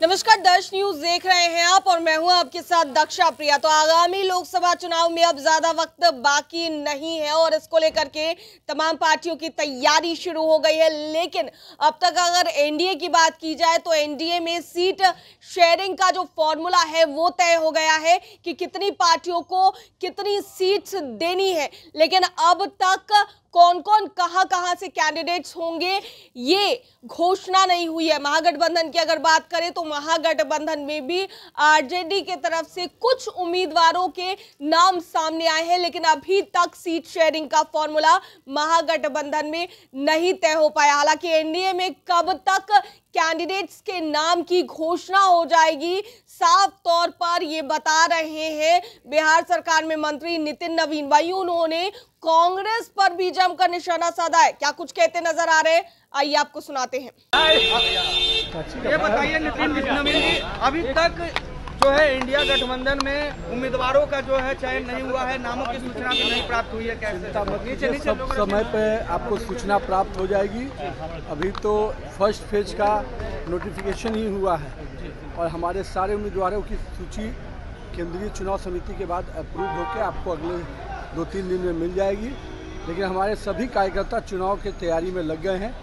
नमस्कार, दर्श न्यूज देख रहे हैं आप और मैं हूं आपके साथ दक्षा प्रिया। तो आगामी लोकसभा चुनाव में अब ज्यादा वक्त बाकी नहीं है और इसको लेकर के तमाम पार्टियों की तैयारी शुरू हो गई है। लेकिन अब तक अगर एनडीए की बात की जाए तो एनडीए में सीट शेयरिंग का जो फॉर्मूला है वो तय हो गया है कि कितनी पार्टियों को कितनी सीट्स देनी है। लेकिन अब तक कौन कौन कहां से कैंडिडेट्स होंगे ये घोषणा नहीं हुई है। महागठबंधन की अगर बात करें तो महागठबंधन में भी आरजेडी के तरफ से कुछ उम्मीदवारों के नाम सामने आए हैं, लेकिन अभी तक सीट शेयरिंग का फॉर्मूला महागठबंधन में नहीं तय हो पाया। हालांकि एनडीए में कब तक कैंडिडेट्स के नाम की घोषणा हो जाएगी, साफ तौर पर ये बता रहे हैं बिहार सरकार में मंत्री नितिन नवीन। वहीं उन्होंने कांग्रेस पर भी जमकर निशाना साधा है। क्या कुछ कहते नजर आ रहे हैं, आइए आपको सुनाते हैं। ये बताइए नितिन नवीन जी, अभी तक जो है इंडिया गठबंधन में उम्मीदवारों का जो है चयन नहीं हुआ है, नामों की सूचना भी नहीं प्राप्त हुई है। कैसे सब समय पे आपको सूचना प्राप्त हो जाएगी। अभी तो फर्स्ट फेज का नोटिफिकेशन ही हुआ है और हमारे सारे उम्मीदवारों की सूची केंद्रीय चुनाव समिति के बाद अप्रूव होकर आपको अगले 2-3 दिन में मिल जाएगी। लेकिन हमारे सभी कार्यकर्ता चुनाव की तैयारी में लग गए हैं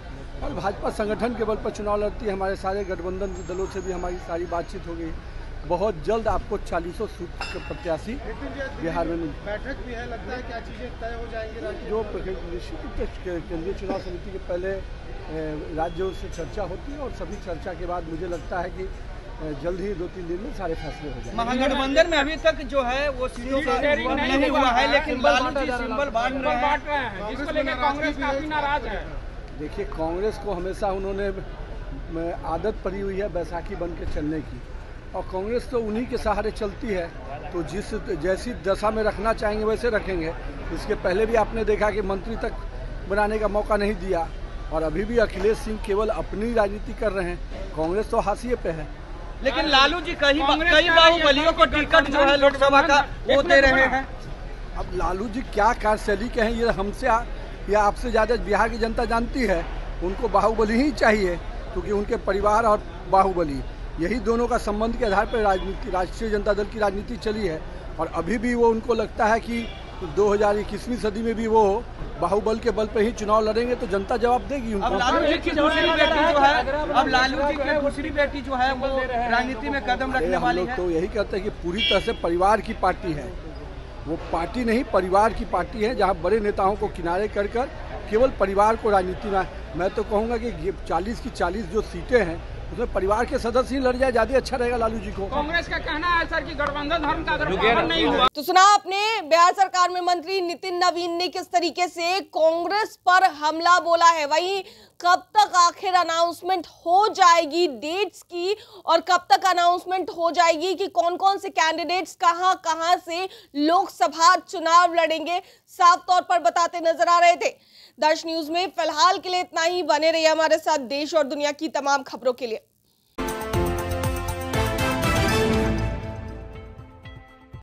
और भाजपा संगठन के बल पर चुनाव लड़ती है। हमारे सारे गठबंधन के दलों से भी हमारी सारी बातचीत हो गई। बहुत जल्द आपको 40 सीट के प्रत्याशी बिहार में बैठक भी है, लगता है क्या चीज़ें तय हो जाएंगी। जो केंद्रीय चुनाव समिति के पहले राज्यों से चर्चा होती है और सभी चर्चा के बाद मुझे लगता है कि जल्द ही 2-3 दिन में सारे फैसले हो जाएंगे। महागठबंधन में अभी तक जो है वो सीटों का नहीं हुआ है, लेकिन लालू जी सिंबल बांट रहे हैं, जिसको लेकर कांग्रेस काफी नाराज है। देखिए, कांग्रेस को हमेशा उन्होंने आदत पड़ी हुई है बैसाखी बन के चलने की और कांग्रेस तो उन्हीं के सहारे चलती है। तो जैसी दशा में रखना चाहेंगे वैसे रखेंगे। इसके पहले भी आपने देखा कि मंत्री तक बनाने का मौका नहीं दिया और अभी भी अखिलेश सिंह केवल अपनी राजनीति कर रहे हैं। कांग्रेस तो हाशिए पे है। लेकिन लालू जी कई बाहुबलियों को टिकट जो है लोकसभा का वो दे रहे हैं। अब लालू जी क्या कार्यशैली के हैं ये हमसे या आपसे ज़्यादा बिहार की जनता जानती है। उनको बाहुबली ही चाहिए क्योंकि उनके परिवार और बाहुबली यही दोनों का संबंध के आधार पर राजनीति राष्ट्रीय जनता दल की राजनीति चली है। और अभी भी वो उनको लगता है कि 2021वीं सदी में भी वो बाहुबल के बल पे ही चुनाव लड़ेंगे तो जनता जवाब देगी उनको। अब लालू जी की दूसरी बेटी जो है वो राजनीति में कदम रखने वाली है। तो यही कहते हैं कि पूरी तरह से परिवार की पार्टी है। वो पार्टी नहीं, परिवार की पार्टी है जहाँ बड़े नेताओं को किनारे कर केवल परिवार को राजनीति में। मैं तो कहूँगा कि 40 की 40 जो सीटें हैं उसमें परिवार के सदस्य ही लड़ जाए, ज्यादा अच्छा रहेगा लालू जी को। कांग्रेस का कहना है सर कि गठबंधन धर्म का अगर पालन नहीं हुआ। तो सुना आपने बिहार सरकार में मंत्री नितिन नवीन ने किस तरीके से कांग्रेस पर हमला बोला है। वहीं कब तक आखिर अनाउंसमेंट हो जाएगी डेट्स की और कब तक अनाउंसमेंट हो जाएगी कि कौन कौन से कैंडिडेट्स कहां से लोकसभा चुनाव लड़ेंगे, साफ तौर पर बताते नजर आ रहे थे। दर्श न्यूज में फिलहाल के लिए इतना ही। बने रहिए हमारे साथ देश और दुनिया की तमाम खबरों के लिए।